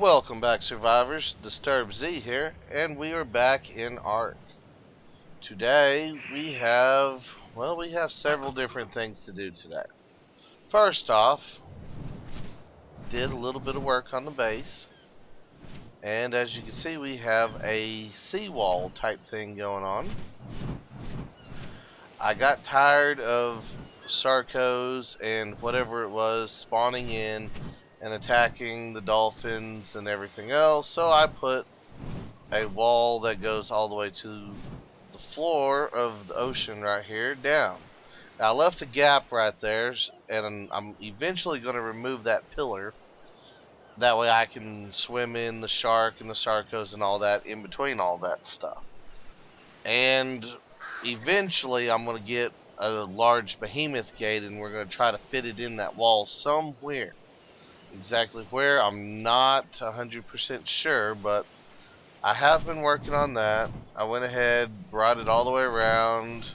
Welcome back, survivors. Disturbed Z here, and we are back in Ark. Today we have several different things to do today. First off, did a little bit of work on the base, and as you can see, we have a seawall type thing going on. I got tired of Sarcos and whatever it was spawning in and attacking the dolphins and everything else, so I put a wall that goes all the way to the floor of the ocean right here down. Now, I left a gap right there, and I'm eventually going to remove that pillar. That way I can swim in the shark and the Sarcos and all that in between all that stuff. And eventually I'm going to get a large behemoth gate, and we're going to try to fit it in that wall somewhere. Exactly where, I'm not 100% sure, but I have been working on that. I went ahead, brought it all the way around,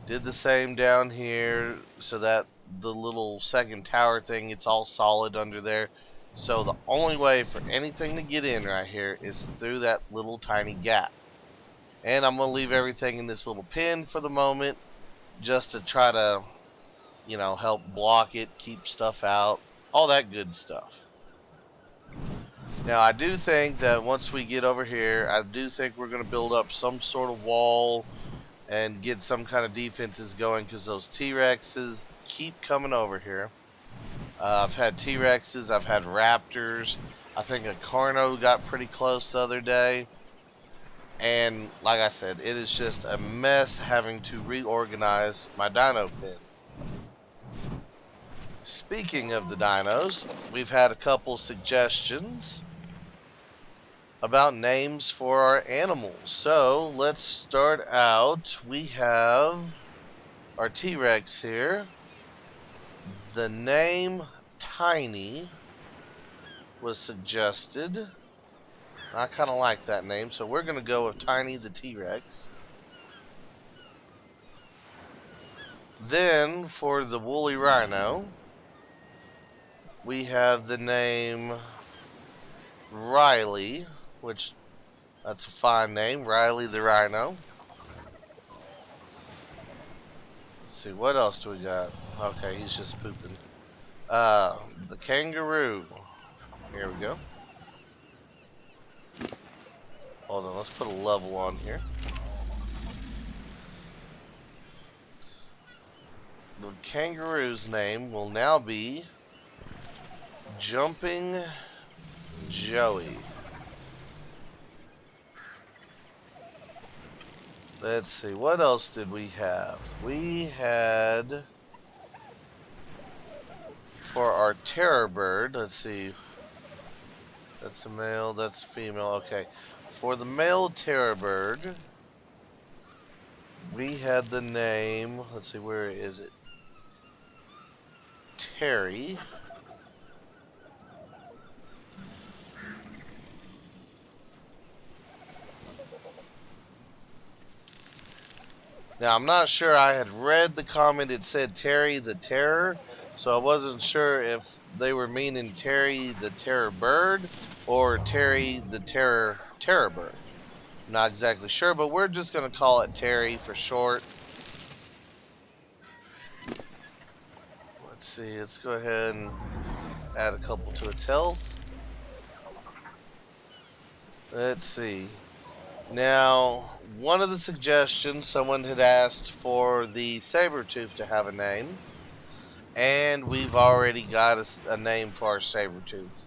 did the same down here so that the little second tower thing, it's all solid under there. So the only way for anything to get in right here is through that little tiny gap. And I'm going to leave everything in this little pin for the moment, just to try to, help block it, keep stuff out, all that good stuff. Now, I do think that once we get over here, I do think we're going to build up some sort of wall and get some kind of defenses going, because those T-Rexes keep coming over here. I've had T-Rexes, I've had Raptors, I think a Carno got pretty close the other day. And like I said, it is just a mess having to reorganize my dino pin. Speaking of the dinos, we've had a couple suggestions about names for our animals. So let's start out. We have our T-Rex here. The name Tiny was suggested. I kind of like that name, so we're going to go with Tiny the T-Rex. Then for the woolly rhino, we have the name Riley, which that's a fine name, Riley the Rhino. Let's see, what else do we got? Okay, he's just pooping. The kangaroo. Here we go. Hold on, let's put a level on here. The kangaroo's name will now be Jumping Joey. Let's see, what else did we have? We had, for our terror bird, let's see, that's a male, that's a female, okay. For the male terror bird, we had the name, let's see, where is it? Terry. Now, I'm not sure, I had read the comment, it said Terry the Terror, so I wasn't sure if they were meaning Terry the Terror Bird or Terry the Terror Bird. I'm not exactly sure, but we're just going to call it Terry for short. Let's see, let's go ahead and add a couple to its health. Let's see. Now, one of the suggestions, someone had asked for the Sabertooth to have a name, and we've already got a name for our Sabertooths.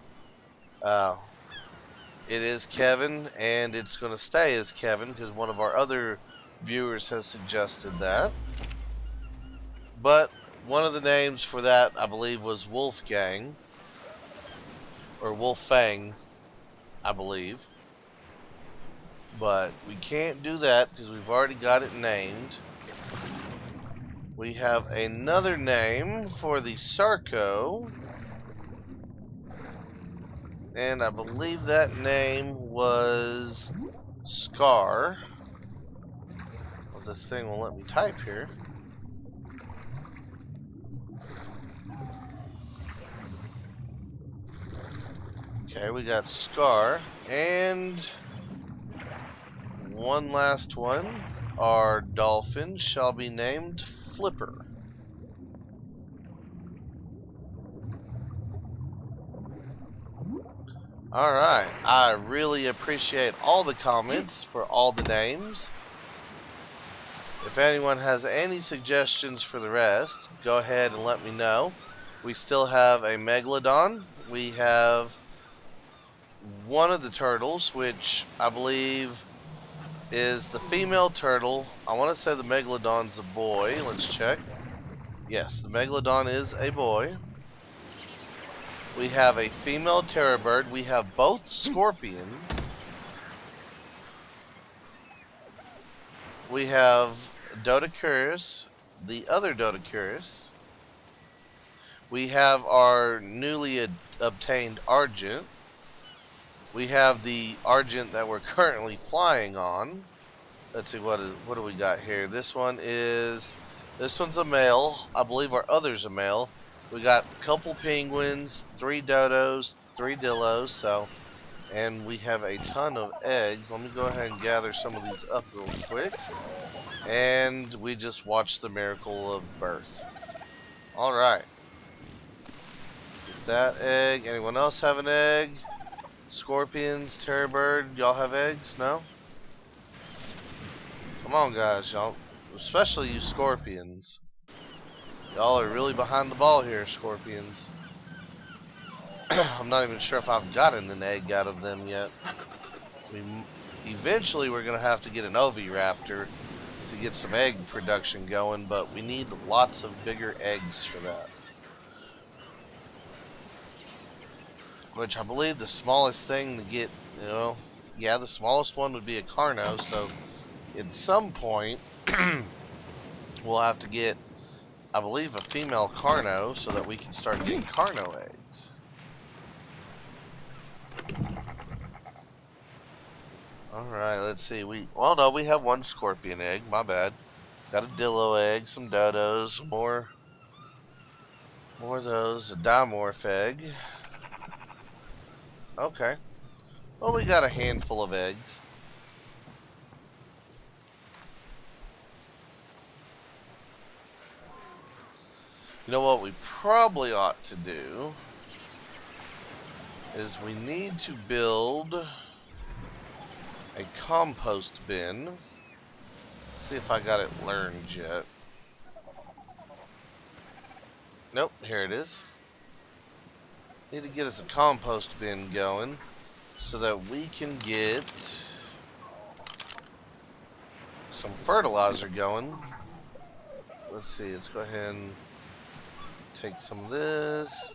It is Kevin, and it's going to stay as Kevin because one of our other viewers has suggested that. But one of the names for that, I believe, was Wolfgang, or Wolfang, I believe. But we can't do that because we've already got it named. We have another name for the Sarco, and I believe that name was Scar. Well, this thing will let me type here. Okay, we got Scar, and one last one. Our dolphin shall be named Flipper. Alright, I really appreciate all the comments for all the names. If anyone has any suggestions for the rest, go ahead and let me know. We still have a Megalodon. We have one of the turtles, which I believe is the female turtle. I want to say the Megalodon's a boy. Let's check. Yes, the Megalodon is a boy. We have a female terror bird. We have both scorpions. We have Dodocaris, the other Dodocaris. We have our newly obtained Argent. We have the Argent that we're currently flying on. Let's see, what do we got here? This one's a male. I believe our other's a male. We got a couple penguins, 3 dodos, 3 dillos, and we have a ton of eggs. Let me go ahead and gather some of these up real quick. And we just watched the miracle of birth. Alright. Get that egg. Anyone else have an egg? Scorpions, terror bird, y'all have eggs? No? Come on, guys, y'all. Especially you scorpions. Y'all are really behind the ball here, scorpions. I'm not even sure if I've gotten an egg out of them yet. Eventually we're going to have to get an Oviraptor to get some egg production going, but we need lots of bigger eggs for that. Which I believe the smallest thing to get, yeah, the smallest one would be a Carno, so at some point we'll have to get, I believe, a female Carno so that we can start getting Carno eggs. Alright, let's see. Well, no, we have one scorpion egg. My bad. Got a Dillo egg, some Dodos, more of those, a Dimorph egg. Okay. Well, we got a handful of eggs. You know what we probably ought to do is we need to build a compost bin. Let's see if I got it learned yet. Nope, here it is. Need to get us a compost bin going so that we can get some fertilizer going. Let's see, let's go ahead and take some of this.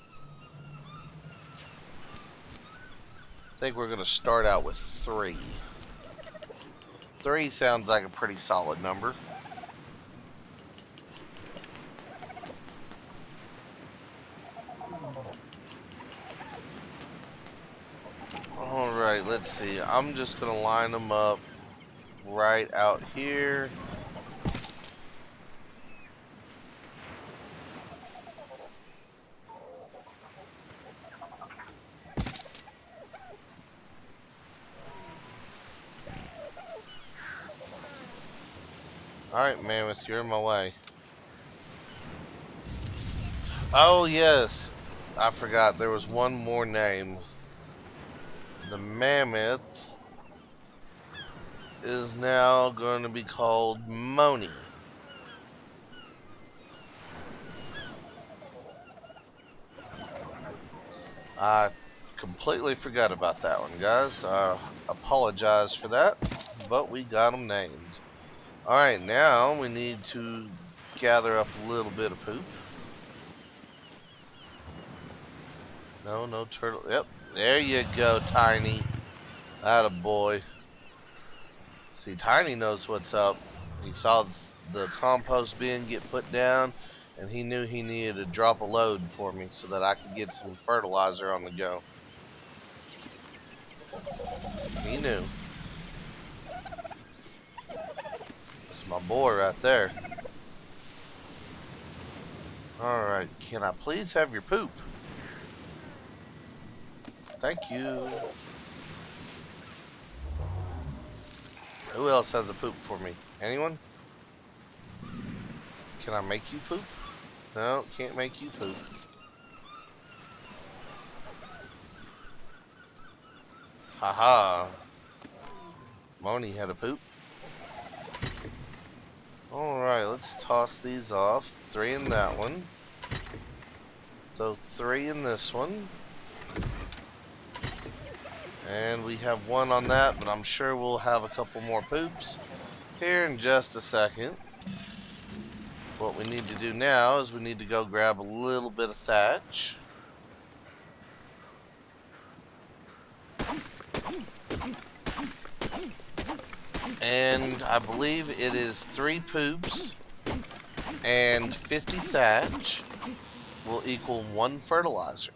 I think we're going to start out with 3. 3 sounds like a pretty solid number. Alright, let's see. I'm just going to line them up right out here. Alright, Mammoth, you're in my way. Oh, yes. I forgot. There was one more name. The Mammoth is now going to be called Moni. I completely forgot about that one, guys. I apologize for that, but we got them named. Alright, now we need to gather up a little bit of poop. No turtle. Yep, there you go, Tiny. Atta boy. See, Tiny knows what's up. He saw the compost bin get put down, and he knew he needed to drop a load for me so that I could get some fertilizer on the go. He knew. That's my boy right there. Alright, can I please have your poop? Thank you. Who else has a poop for me? Anyone? Can I make you poop? No, can't make you poop. Haha. Moni had a poop. Alright, let's toss these off. 3 in that one. So 3 in this one. And we have 1 on that, but I'm sure we'll have a couple more poops here in just a second. What we need to do now is we need to go grab a little bit of thatch. And I believe it is 3 poops and 50 thatch will equal 1 fertilizer.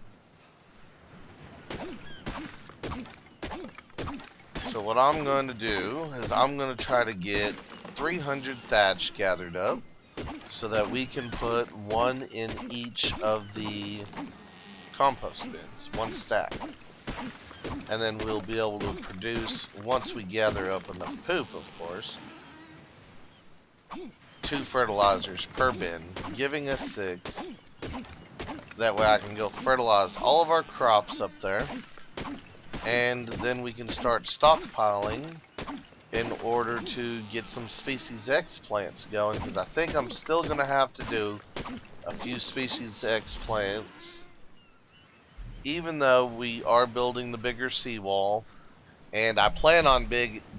So what I'm going to do is I'm going to try to get 300 thatch gathered up so that we can put 1 in each of the compost bins, 1 stack. And then we'll be able to produce, once we gather up enough poop, of course, 2 fertilizers per bin, giving us 6. That way I can go fertilize all of our crops up there, and then we can start stockpiling in order to get some Species X plants going, because I think I'm still going to have to do a few Species X plants, even though we are building the bigger seawall, and I plan on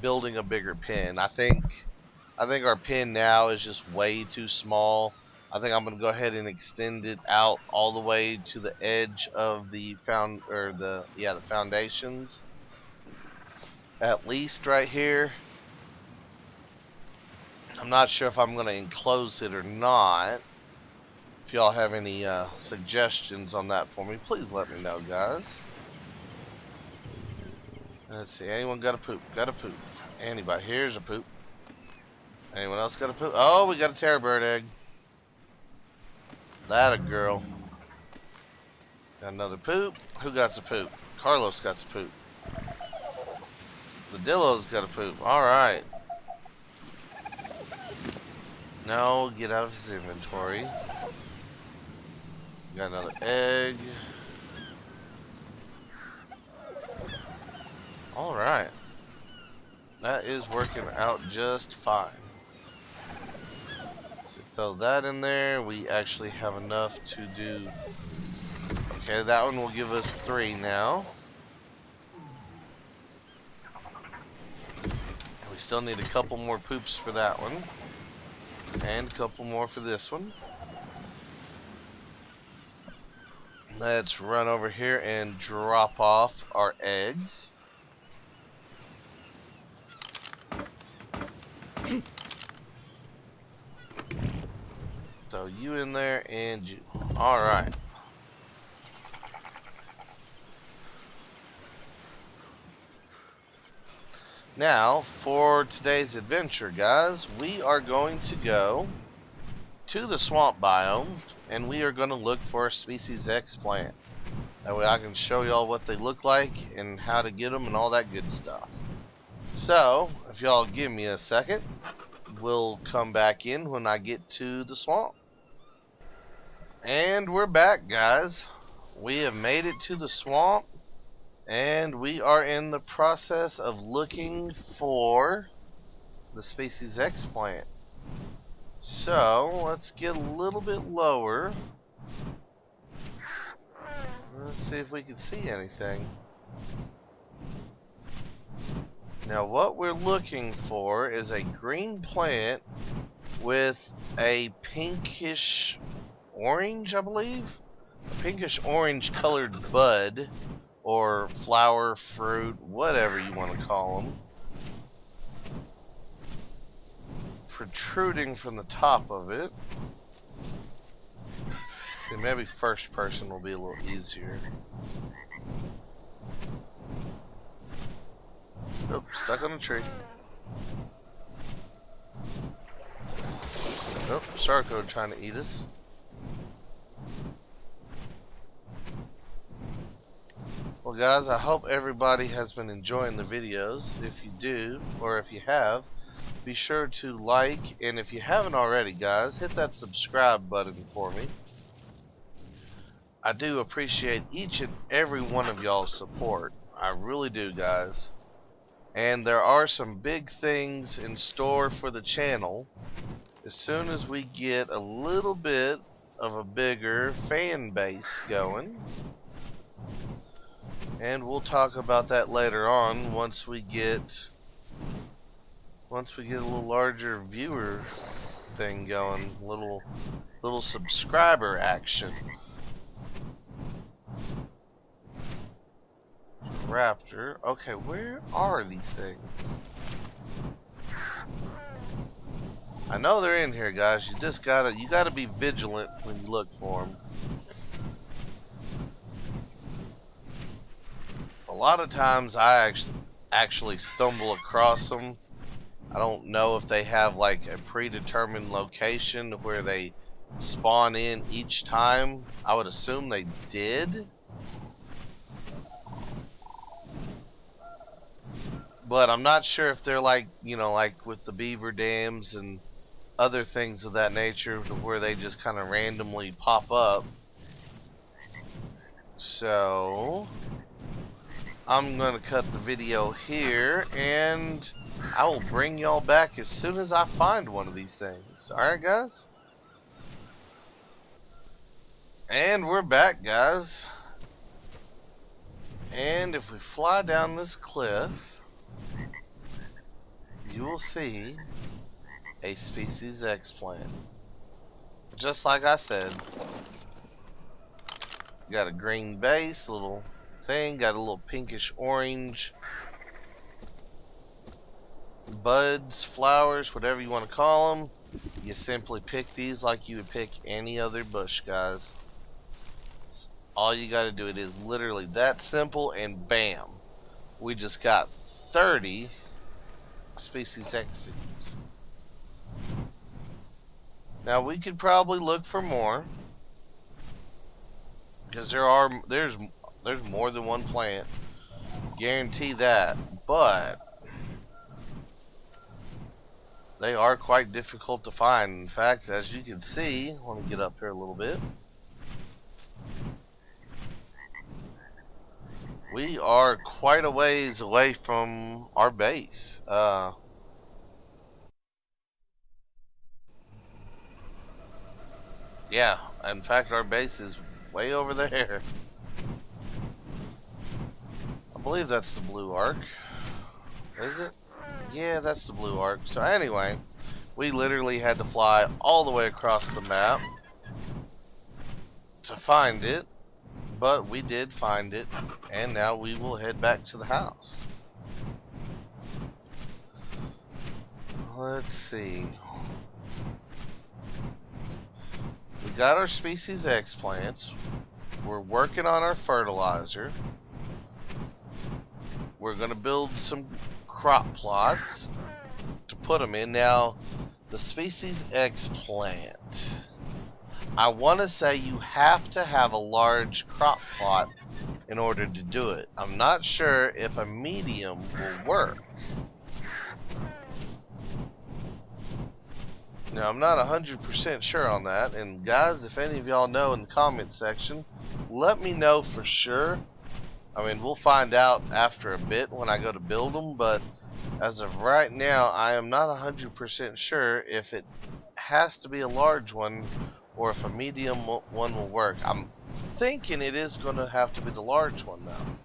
building a bigger pen. I think our pen now is just way too small. I think I'm going to go ahead and extend it out all the way to the edge of the foundations. At least right here. I'm not sure if I'm going to enclose it or not. If y'all have any suggestions on that for me, please let me know, guys. Let's see. Anyone got a poop? Got a poop. Anybody? Here's a poop. Anyone else got a poop? Oh, we got a terror bird egg. That a girl. Got another poop. Who got the poop? Carlos got the poop. The Dillo's got a poop. Alright. No, get out of his inventory. Got another egg. Alright. That is working out just fine. So throw that in there. We actually have enough to do. Okay, that one will give us 3 now. We still need a couple more poops for that one. And a couple more for this one. Let's run over here and drop off our eggs. Throw you in there and you. Alright. Now, for today's adventure, guys, we are going to go to the swamp biome, and we are going to look for a Species X plant. That way I can show y'all what they look like and how to get them and all that good stuff. So, if y'all give me a second, we'll come back in when I get to the swamp. And we're back, guys. We have made it to the swamp, and we are in the process of looking for the Species X plant. So, let's get a little bit lower. Let's see if we can see anything. Now, what we're looking for is a green plant with a pinkish orange, I believe? A pinkish orange colored bud, or flower, fruit, whatever you want to call them, protruding from the top of it. See, maybe first person will be a little easier. Oh, stuck on a tree. Oh, Sarko trying to eat us. Well guys, I hope everybody has been enjoying the videos. If you do, or if you have, be sure to like, and if you haven't already guys, hit that subscribe button for me. I do appreciate each and every one of y'all's support. I really do guys. And there are some big things in store for the channel as soon as we get a little bit of a bigger fan base going. And we'll talk about that later on once we get a little larger viewer thing going, little subscriber action. Raptor. Okay, where are these things? I know they're in here, guys. You just gotta be vigilant when you look for them. A lot of times I actually stumble across them. I don't know if they have like a predetermined location where they spawn in each time. I would assume they did. But I'm not sure if they're like, you know, like with the beaver dams and other things of that nature where they just kind of randomly pop up. So I'm gonna cut the video here, and I will bring y'all back as soon as I find one of these things. Alright guys? And we're back guys. And if we fly down this cliff, you will see a Species X plant. Just like I said. Got a green base, little thing, got a little pinkish orange buds, flowers, whatever you want to call them. You simply pick these like you would pick any other bush, guys. All you got to do, it is literally that simple, and bam, we just got 30 Species X seeds. Now we could probably look for more, because there's more than one plant, guarantee that, but they are quite difficult to find. In fact, as you can see, let me get up here a little bit. We are quite a ways away from our base. Yeah, in fact our base is way over there. I believe that's the blue arc. Is it? Yeah, that's the blue arc. So anyway, we literally had to fly all the way across the map to find it, but we did find it, and now we will head back to the house. Let's see. We got our Species X plants. We're working on our fertilizer. We're going to build some crop plots to put them in. Now, the Species X plant, I want to say you have to have a large crop plot in order to do it. I'm not sure if a medium will work. Now, I'm not 100% sure on that, and guys, if any of y'all know in the comment section, let me know for sure. I mean, we'll find out after a bit when I go to build them, but as of right now, I am not 100% sure if it has to be a large one or if a medium one will work. I'm thinking it is going to have to be the large one though.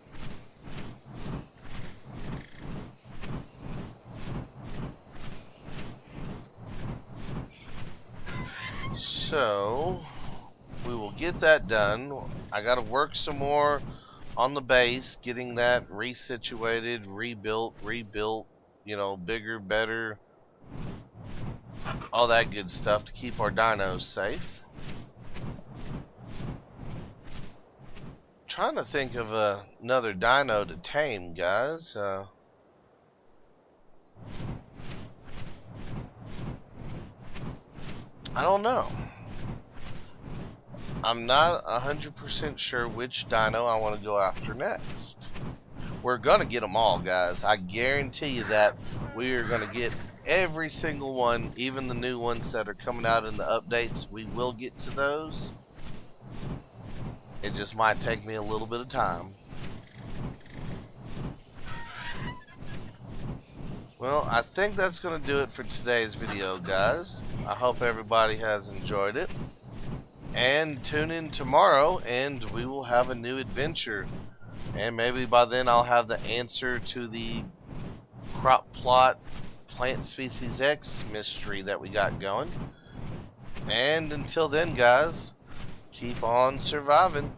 So we will get that done. I got to work some more on the base, getting that resituated, rebuilt, you know, bigger, better, all that good stuff to keep our dinos safe. Trying to think of another dino to tame, guys. I don't know. I'm not 100% sure which dino I want to go after next. We're going to get them all, guys. I guarantee you that we are going to get every single one, even the new ones that are coming out in the updates. We will get to those. It just might take me a little bit of time. Well, I think that's going to do it for today's video, guys. I hope everybody has enjoyed it. And tune in tomorrow and we will have a new adventure. And maybe by then I'll have the answer to the crop plot Plant Species X mystery that we got going. And until then, guys, keep on surviving.